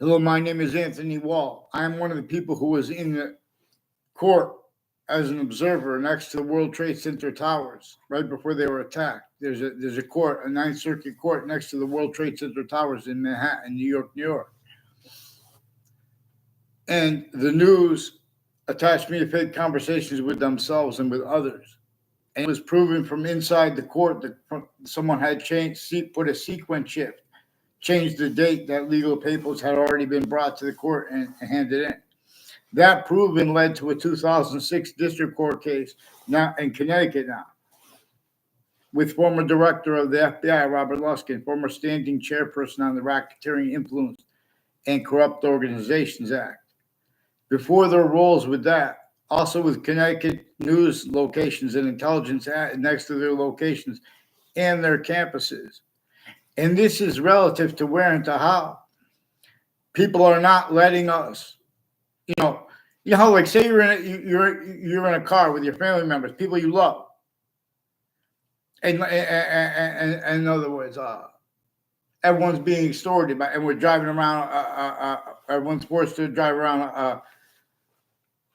Hello, my name is Anthony Wall. I am one of the people who was in the court as an observer next to the World Trade Center towers right before they were attacked. There's a court, a Ninth Circuit court next to the World Trade Center towers in Manhattan, New York, New York. And the news attached me to fake conversations with themselves and with others. And it was proven from inside the court that someone had put a sequence shift, changed the date that legal papers had already been brought to the court and handed in. That proven led to a 2006 district court case now in Connecticut with former director of the FBI, Robert Luskin, former standing chairperson on the Racketeering Influence and Corrupt Organizations Act. Before their roles with that, also with Connecticut news locations and intelligence next to their locations and their campuses. And this is relative to where and to how people are not letting us, like say you're in a car with your family members, people you love, and in other words, everyone's being extorted and we're driving around. Everyone's forced to drive around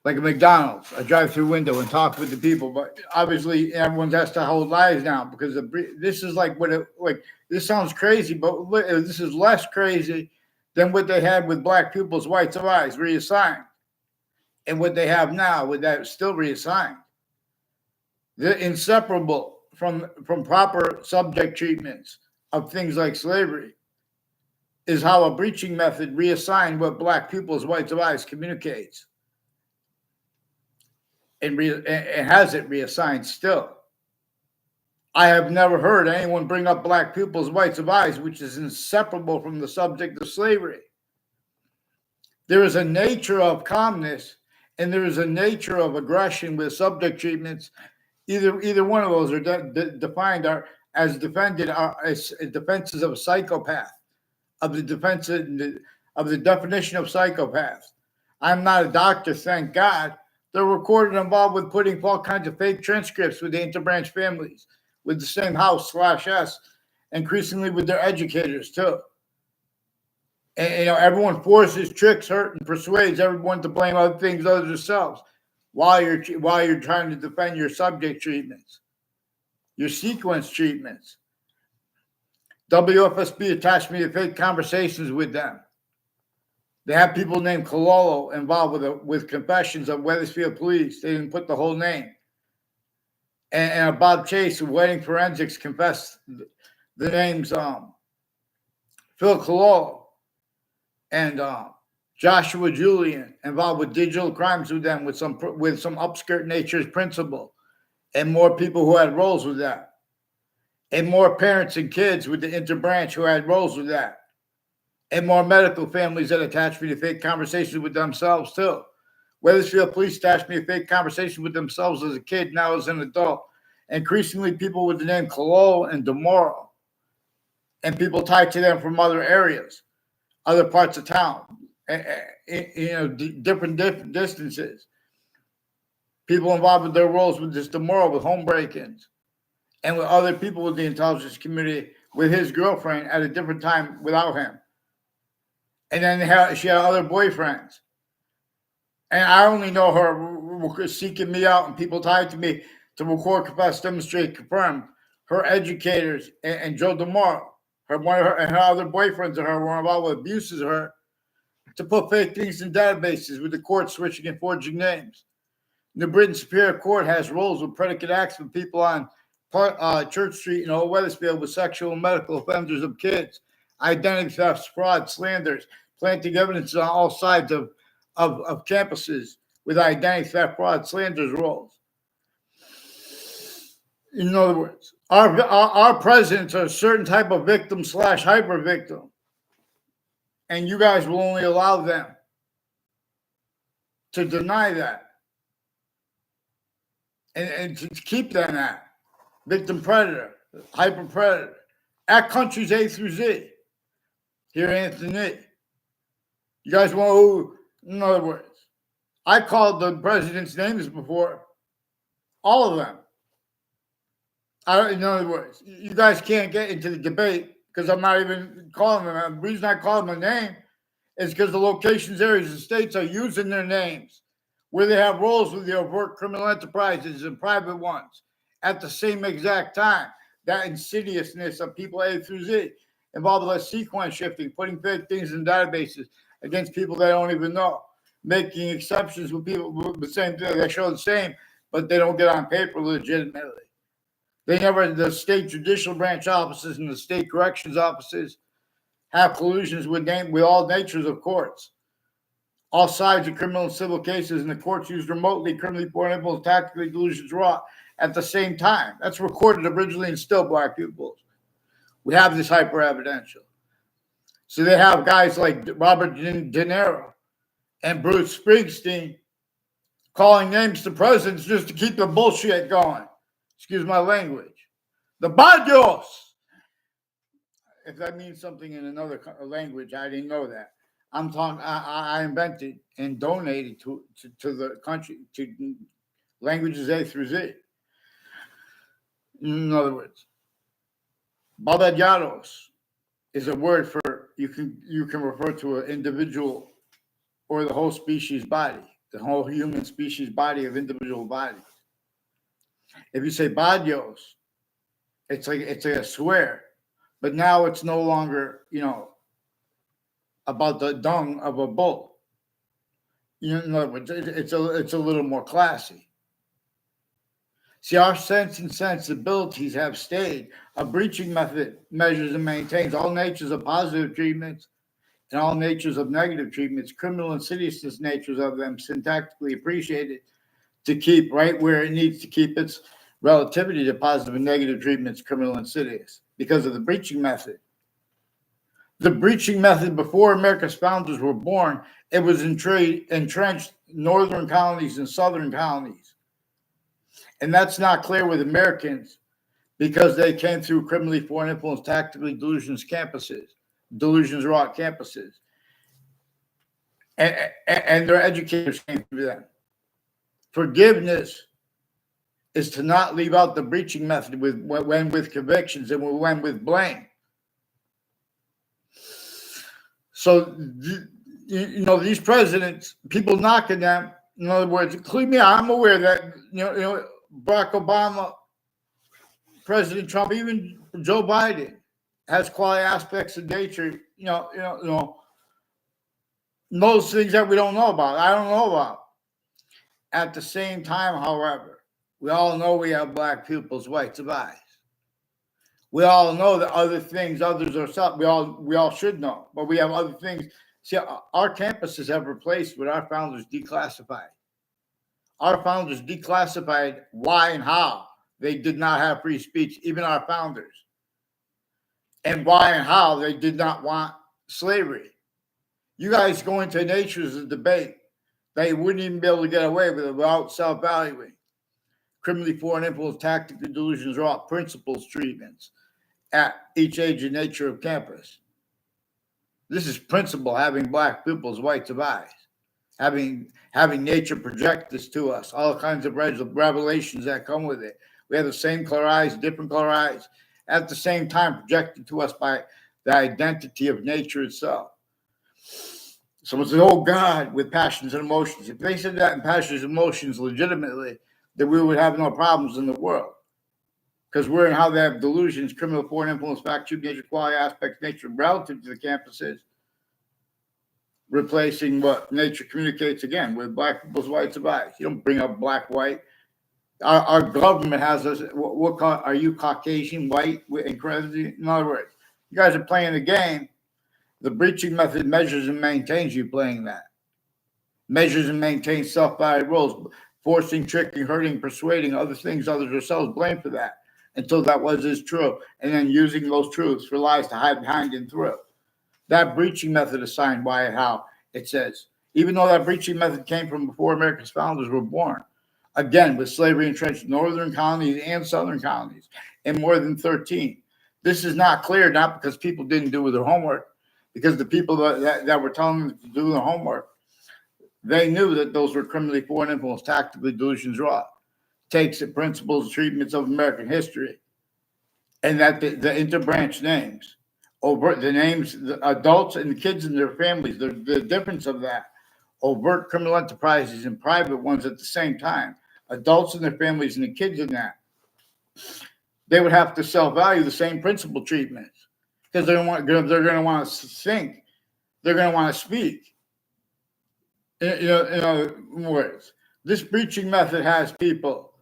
like a McDonald's, a drive-through window, and talk with the people. But obviously, everyone has to hold lies now because this is this sounds crazy, but this is less crazy than what they had with black people's whites of eyes reassigned, and what they have now with that still reassigned. They're inseparable from proper subject treatments of things like slavery. Is how a breaching method reassigned what black people's whites of eyes communicates. And has it reassigned still. I have never heard anyone bring up black people's whites of eyes, which is inseparable from the subject of slavery. There is a nature of calmness and there is a nature of aggression with subject treatments. Either one of those are defined as defenses of a psychopath, of the definition of psychopath. I'm not a doctor, thank God. They're recorded involved with putting all kinds of fake transcripts with the interbranch families, with the same house/S, increasingly with their educators too. And everyone forces, tricks, hurt, and persuades everyone to blame other things other than themselves while you're trying to defend your subject treatments, your sequence treatments. WFSB attached me to fake conversations with them. They have people named Cololo involved with confessions of Wethersfield police. They didn't put the whole name. And Bob Chase of Wedding Forensics confessed the names Phil Cololo and Joshua Julian involved with digital crimes with them with some upskirt nature's principle, and more people who had roles with that, and more parents and kids with the interbranch who had roles with that. And more medical families that attached me to fake conversations with themselves, too. Wethersfield police attached me to fake conversations with themselves as a kid, now as an adult. Increasingly, people with the name Cololo and DeMoro, and people tied to them from other areas, other parts of town, different distances. People involved with their roles with this DeMoro, with home break-ins, and with other people with the intelligence community, with his girlfriend at a different time without him. And then she had other boyfriends. And I only know her seeking me out and people tied to me to record, confess, demonstrate, confirm. Her educators and Joe DeMoro, one of her other boyfriends of her were involved with abuses of her to put fake things in databases with the court switching and forging names. New Britain Superior Court has roles with predicate acts with people on Church Street in Old Wethersfield with sexual and medical offenders of kids, identity thefts, fraud, slanders, planting evidence on all sides of campuses with identity theft, fraud, slanders roles. In other words, our presidents are a certain type of victim / hyper victim, and you guys will only allow them to deny that and to keep them that victim predator, hyper predator, at countries A through Z. Here, Anthony, you guys want to, in other words, I called the president's names before, all of them. In other words, you guys can't get into the debate because I'm not even calling them. The reason I call them a name is because the locations, areas, and states are using their names where they have roles with the overt criminal enterprises and private ones at the same exact time. That insidiousness of people A through Z involved with sequence shifting, putting fake things in databases against people they don't even know, making exceptions with people with the same thing. They show the same, but they don't get on paper legitimately. They never, the state judicial branch offices and the state corrections offices have collusions with all natures of courts. All sides of criminal and civil cases, and the courts used remotely, criminally foreign influence, tactically delusions wrought at the same time. That's recorded originally in still black pupils. We have this hyper evidential. So they have guys like Robert De Niro and Bruce Springstein calling names to presidents just to keep the bullshit going. Excuse my language. The Badios. If that means something in another language, I didn't know that. I'm talking. I invented and donated to the country, to languages A through Z. In other words, Babayados is a word for you can refer to an individual or the whole species body, the whole human species body of individual bodies. If you say Badios, it's like a swear, but now it's no longer about the dung of a bull. In other words, it's a little more classy. See, our sense and sensibilities have stayed. A breaching method measures and maintains all natures of positive treatments and all natures of negative treatments, criminal insidiousness natures of them, syntactically appreciated to keep right where it needs to keep its relativity to positive and negative treatments, criminal insidious, because of the breaching method. The breaching method before America's founders were born, it was entrenched northern colonies and southern colonies. And that's not clear with Americans because they came through criminally foreign influence, tactically delusions wrought campuses. And their educators came through them. Forgiveness is to not leave out the breaching method when with convictions and when with blame. So, these presidents, people knocking them, in other words, including me, I'm aware that, Barack Obama, President Trump, even Joe Biden has quality aspects of nature, those things that we don't know about. I don't know about. At the same time, however, we all know we have black pupils, whites of eyes. We all know that other things, others are something. We all should know, but we have other things. See, our campuses have replaced what our founders declassified. Our founders declassified why and how they did not have free speech, even our founders, and why and how they did not want slavery. You guys go into natures of debate that you wouldn't even be able to get away with without self-valuing. Criminally foreign influence, tactical delusions, wrought principles, treatments at each age and nature of campus. This is principle, having black pupils, whites of eyes, having nature project this to us, all kinds of revelations that come with it. We have the same color eyes, different color eyes, at the same time projected to us by the identity of nature itself. Someone says, oh God, with passions and emotions. If they said that in passions and emotions legitimately, then we would have no problems in the world. Because we're in how they have delusions, criminal foreign influence, fact, true nature, quality aspects, nature relative to the campuses, replacing what nature communicates again with black people's whites of eyes. You don't bring up black, white. Our government has us. What are you Caucasian, white, and crazy? In other words, you guys are playing the game. The breaching method measures and maintains you playing that. Measures and maintains self-valued roles, forcing, tricking, hurting, persuading other things, others ourselves, blame for that until that is true, and then using those truths for lies to hide behind and through. That breaching method assigned why and how, it says, even though that breaching method came from before America's founders were born, again, with slavery entrenched northern colonies and southern colonies, and more than 13. This is not clear, not because people didn't do their homework, because the people that were telling them to do their homework, they knew that those were criminally foreign influence, tactically delusions wrought, takes the principles, treatments of American history, and that the interbranch names Overt, the names, the adults and the kids and their families, the difference of that. Overt criminal enterprises and private ones at the same time. Adults and their families and the kids in that. They would have to self-value the same principal treatments because they're going to want to think. They're going to want to speak. In other words, this breaching method has people.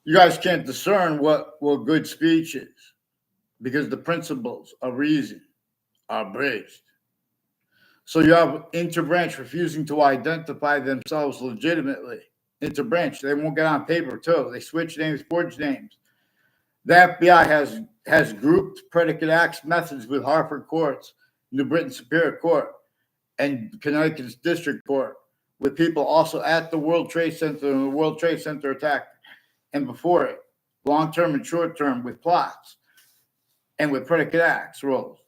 You guys can't discern what good speech is because the principles of reason are bridged. So you have interbranch refusing to identify themselves legitimately. Interbranch, they won't get on paper too. They switch names, forge names. The FBI has grouped predicate acts methods with Hartford courts, New Britain Superior Court, and Connecticut's District Court, with people also at the World Trade Center and the World Trade Center attack and before it, long-term and short-term, with plots and with predicate acts roles,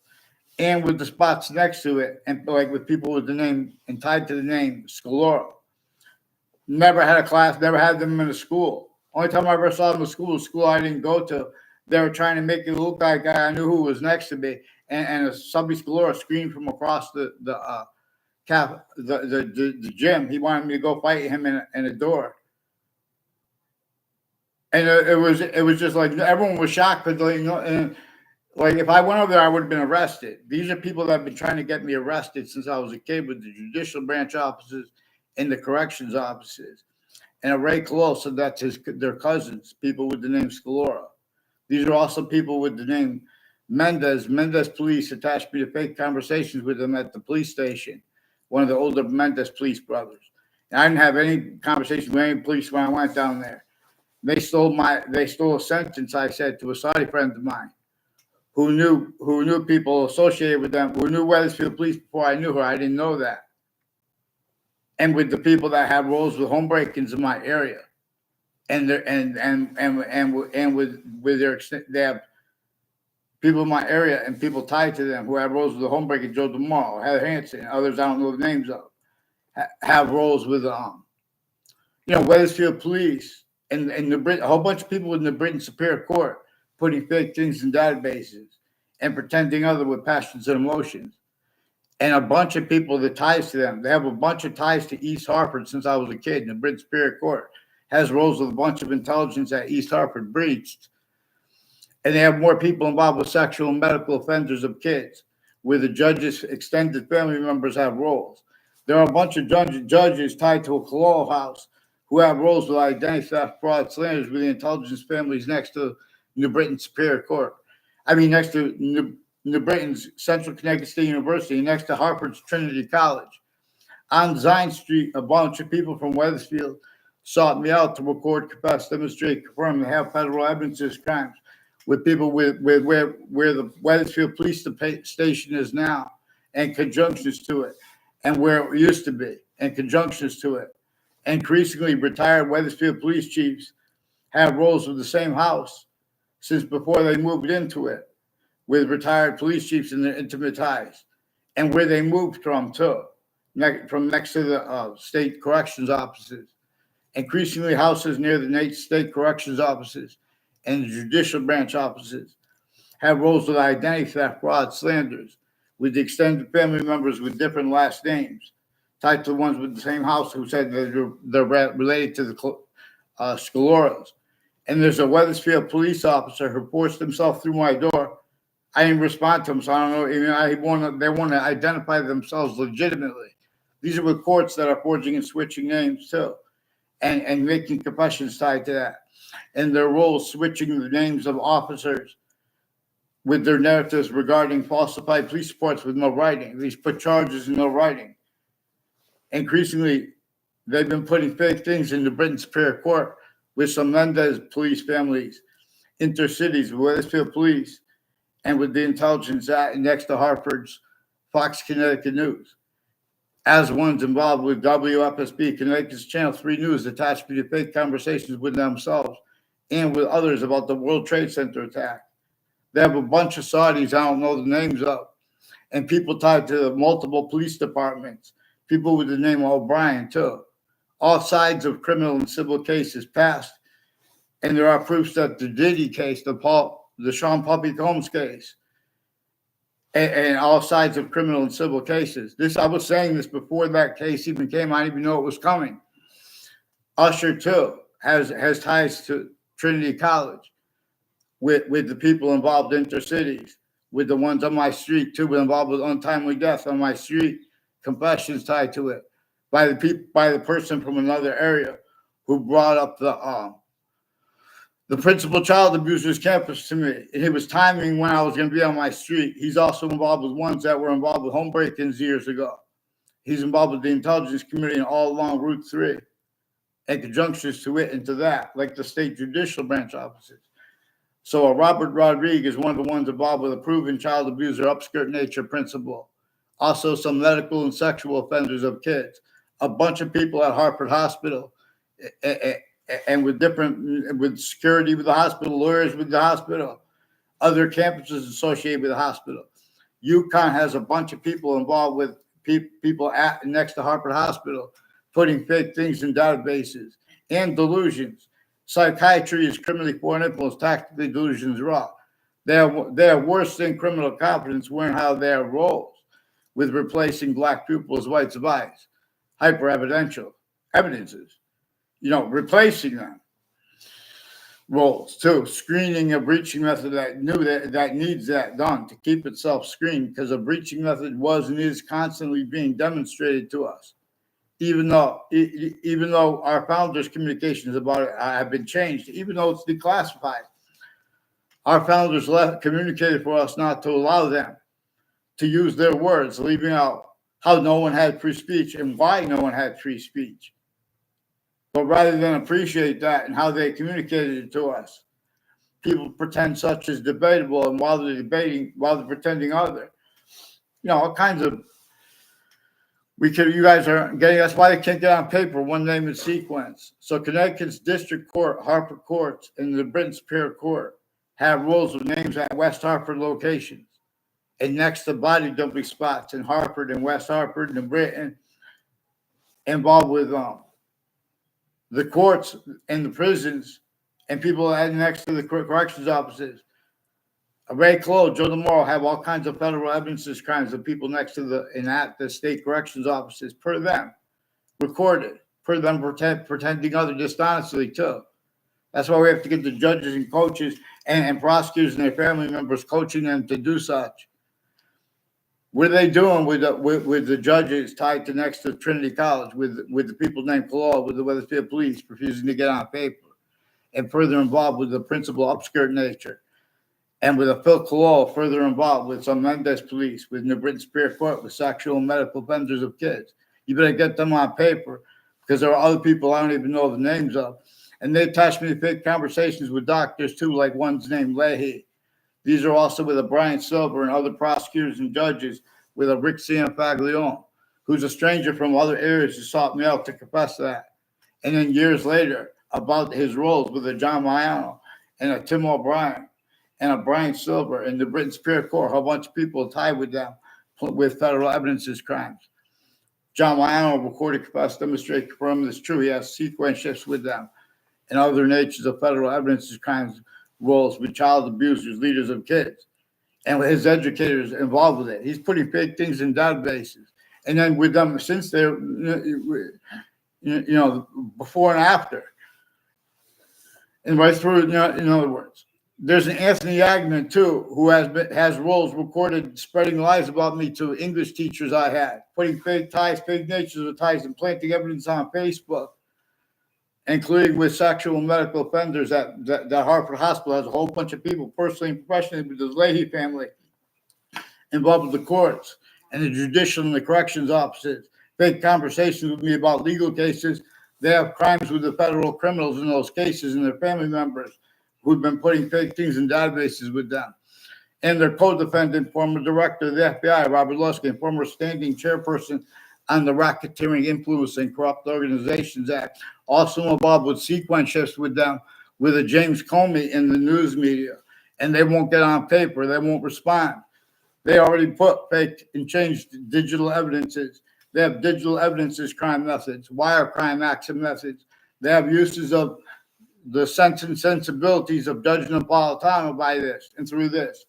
and with the spots next to it, and like with people with the name and tied to the name Scalora. Never had a class, never had them in a school. Only time I ever saw them in school I didn't go to. They were trying to make it look like I knew who was next to me, and somebody Scalora screamed from across the gym. He wanted me to go fight him in a door. And it was just like everyone was shocked, but and like if I went over there, I would have been arrested. These are people that have been trying to get me arrested since I was a kid with the judicial branch offices and the corrections offices. And Ray Close said that's their cousins, people with the name Scalora. These are also people with the name Mendez. Mendez police attached me to fake conversations with them at the police station, one of the older Mendez police brothers. And I didn't have any conversation with any police when I went down there. They stole a sentence I said to a Saudi friend of mine who knew people associated with them, who knew Wethersfield police before I knew her. I didn't know that. And with the people that have roles with home break-ins in my area. And with their they have people in my area and people tied to them who have roles with the home break-in, Joe DeMarle, Heather Hansen, others I don't know the names of, have roles with Wethersfield police. And a whole bunch of people in the Britain Superior Court putting fake things in databases and pretending other with passions and emotions. And a bunch of people that ties to them. They have a bunch of ties to East Hartford since I was a kid. And the Britain Superior Court has roles with a bunch of intelligence that East Hartford breached. And they have more people involved with sexual and medical offenders of kids, where the judges' extended family members have roles. There are a bunch of judges tied to a Colonial house who have roles with identity theft, fraud, slanders with the intelligence families next to New Britain Superior Court. I mean, next to New Britain's Central Connecticut State University, next to Hartford's Trinity College. On Zion Street, a bunch of people from Wethersfield sought me out to record, confess, demonstrate, confirm, and have federal evidence of crimes with people with where the Wethersfield Police Station is now and conjunctions to it, and where it used to be and conjunctions to it. Increasingly, retired Wethersfield police chiefs have roles with the same house since before they moved into it, with retired police chiefs and their intimate ties, and where they moved from too, from next to the state corrections offices. Increasingly, houses near the state corrections offices and the judicial branch offices have roles with identity theft, fraud, slanders, with the extended family members with different last names, tied to the ones with the same house who said that they're related to the Scaloras. And there's a Wethersfield police officer who forced himself through my door. I didn't respond to him, so I don't know. They want to identify themselves legitimately. These are with courts that are forging and switching names too, and making confessions tied to that. And their roles switching the names of officers with their narratives regarding falsified police reports with no writing. These put charges in no writing. Increasingly, they've been putting fake things in the Britain Superior Court with some Mendez police families, intercities, Wethersfield police, and with the intelligence next to Hartford's Fox Connecticut News. As ones involved with WFSB, Connecticut's Channel 3 News, attached to fake conversations with themselves and with others about the World Trade Center attack. They have a bunch of Saudis I don't know the names of, and people tied to multiple police departments, people with the name O'Brien too. All sides of criminal and civil cases passed, and there are proofs that the Diddy case, the Paul the Sean Puppy Combs case, and all sides of criminal and civil cases. I was saying this before that case even came. I didn't even know it was coming. Usher too has ties to Trinity College with the people involved in intercities, with the ones on my street too, involved with untimely death on my street, confessions tied to it by the person from another area who brought up the principal child abuser's campus to me. And he was timing when I was going to be on my street. He's also involved with ones that were involved with home break-ins years ago. He's involved with the intelligence community and all along Route 3 and conjunctions to it and to that, like the state judicial branch offices. So Robert Rodriguez, one of the ones involved with a proven child abuser, upskirt nature principal. Also some medical and sexual offenders of kids. A bunch of people at Hartford Hospital and with security with the hospital, lawyers with the hospital, other campuses associated with the hospital. UConn has a bunch of people involved with people next to Hartford Hospital, putting fake things in databases and delusions. Psychiatry is criminally foreign influence, tactically delusions raw. They are worse than criminal competence when how they are roles with replacing black pupils, whites of eyes, hyper evidences, replacing them. Roles too, screening a breaching method that needs that done to keep itself screened, because a breaching method was and is constantly being demonstrated to us. Even though our founders' communications about it have been changed, even though it's declassified, our founders communicated for us not to allow them to use their words, leaving out how no one had free speech and why no one had free speech. But rather than appreciate that and how they communicated it to us, people pretend such is debatable, and while they're pretending other, all kinds of. You guys are getting, that's why they can't get on paper one name in sequence. So Connecticut's District Court, Hartford Courts, and the Britain Superior Court have rules with names at West Hartford locations and next to body dumping spots in Hartford and West Hartford and Britain, involved with the courts and the prisons and people next to the corrections offices. Ray Clough, Joe DeMoro have all kinds of federal evidences crimes of people next to at the state corrections offices, per them, recorded, per them pretending other dishonestly too. That's why we have to get the judges and coaches and prosecutors and their family members coaching them to do such. What are they doing with the judges tied to next to Trinity College, with the people named Clough, with the Weathersfield police refusing to get on paper, and further involved with the principal upskirt nature? And with a Phil Clough further involved with some Mendez police, with New Britain Superior Court, with sexual and medical offenders of kids. You better get them on paper, because there are other people I don't even know the names of. And they attach me to fake conversations with doctors too, like one's named Leahy. These are also with a Brian Silver and other prosecutors and judges, with a Rick Cianfaglione, who's a stranger from other areas who sought me out to confess that. And then years later, about his roles with a John Maiano and a Tim O'Brien and a Brian Silver and the Britain Superior Court, a whole bunch of people tied with them with federal evidences crimes. John Maiano recorded, confessed, demonstrated, confirmed this true. He has sequence shifts with them and other natures of federal evidences crimes roles with child abusers, leaders of kids, and with his educators involved with it. He's putting fake things in databases. And then with them, since they're, before and after, and right through, in other words. There's an Anthony Agnew, too, who has roles recorded spreading lies about me to English teachers I had, putting fake natures of ties, and planting evidence on Facebook, including with sexual and medical offenders at Hartford Hospital. Has a whole bunch of people, personally and professionally, with the Leahy family, involved with the courts and the judicial and the corrections offices, fake conversations with me about legal cases. They have crimes with the federal criminals in those cases and their family members, who've been putting fake things in databases with them. And their co-defendant, former director of the FBI, Robert Lusky, and former standing chairperson on the Racketeering, Influence, and Corrupt Organizations Act, also involved with sequence shifts with them, with a James Comey in the news media. And they won't get on paper. They won't respond. They already put fake and changed digital evidences. They have digital evidences crime methods, wire crime action methods. They have uses of the sense and sensibilities of Judge Napolitano by this and through this.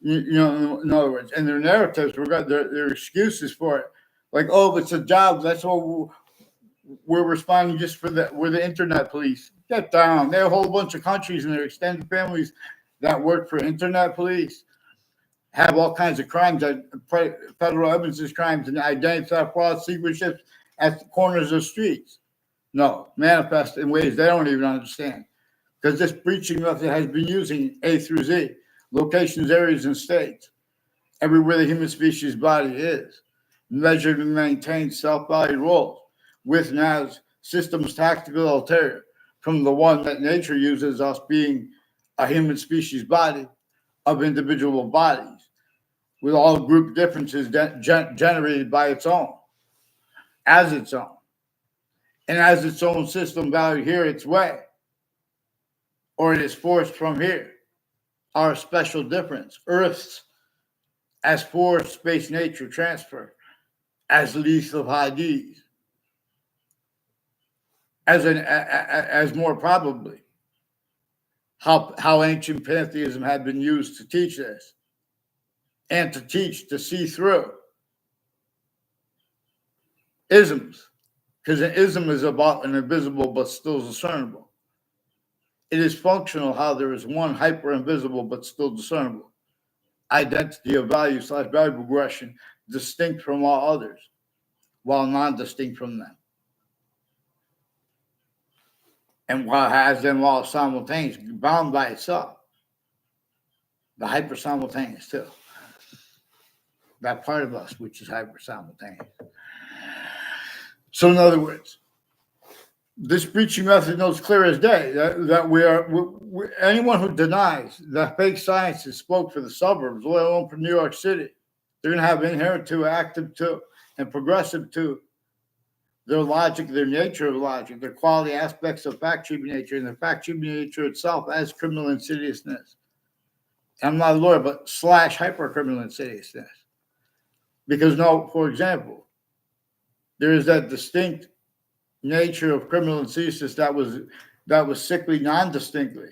In other words, and their narratives, their excuses for it, like, oh, it's a job. That's what we're responding just for that. We're the internet police. Get down. There are a whole bunch of countries and their extended families that work for internet police have all kinds of crimes, federal evidence crimes, and identity theft, fraud, secretships at the corners of streets. No, manifest in ways they don't even understand. Because this breaching method has been using A through Z, locations, areas, and states, everywhere the human species body is, measured and maintained self-valued roles, with NAS systems tactical ulterior from the one that nature uses, us being a human species body of individual bodies, with all group differences generated by its own, as its own, and as its own system valued here its way, or it is forced from here. Our special difference, Earth's as forced space nature transfer, as lethal IDs, as more probably how ancient pantheism had been used to teach this, and to see through isms, because an ism is about an invisible but still discernible. It is functional how there is one hyper invisible but still discernible identity of value / value progression distinct from all others, while non-distinct from them, and while has them all simultaneous, bound by itself. The hyper simultaneous too. That part of us which is hyper simultaneous. So in other words, this breaching method knows clear as day that we anyone who denies that fake scientists spoke for the suburbs, let alone for New York City, they're going to have inherent to, active to, and progressive to their logic, their nature of logic, their quality aspects of fact-cheaping nature, and the fact-cheaping nature itself as criminal insidiousness. I'm not a lawyer, but / hyper-criminal insidiousness. Because for example, there is that distinct nature of criminal insidiousness that was sickly non-distinctly.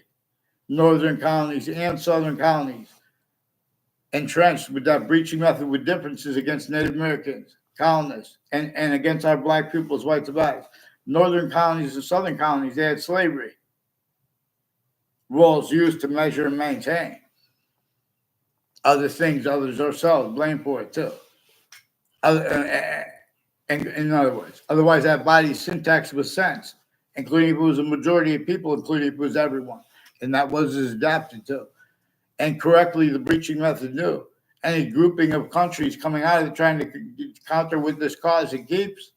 Northern colonies and southern colonies entrenched with that breaching method with differences against Native Americans, colonists, and against our black peoples, whites of eyes. Northern colonies and southern colonies, they had slavery roles used to measure and maintain. Other things, others ourselves blame for it too. And in other words, otherwise that body's syntax was sense, including if it was a majority of people, including if it was everyone. And that was adapted to. And correctly, the breaching method knew. Any grouping of countries coming out of it trying to counter with this cause it keeps,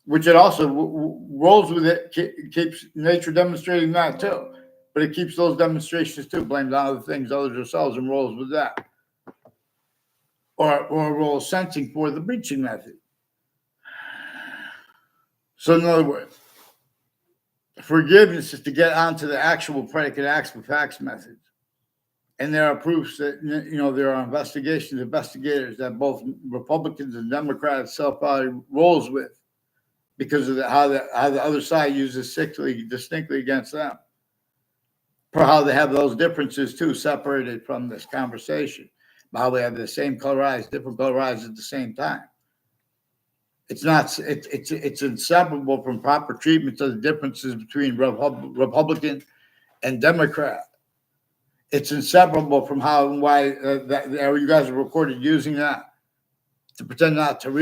which it also rolls with it, keeps nature demonstrating that too. But it keeps those demonstrations too, blames on other things, others ourselves, and rolls with that. Or rolls sensing for the breaching method. So in other words, forgiveness is to get onto the actual predicate acts for facts methods. And there are proofs that, there are investigators that both Republicans and Democrats rolls with because of how the other side uses distinctly against them. For how they have those differences too, separated from this conversation. How they have the same color eyes, different color eyes at the same time. It's inseparable from proper treatment of the differences between Republican and Democrat. It's inseparable from how and why you guys are recorded using that to pretend not to realize.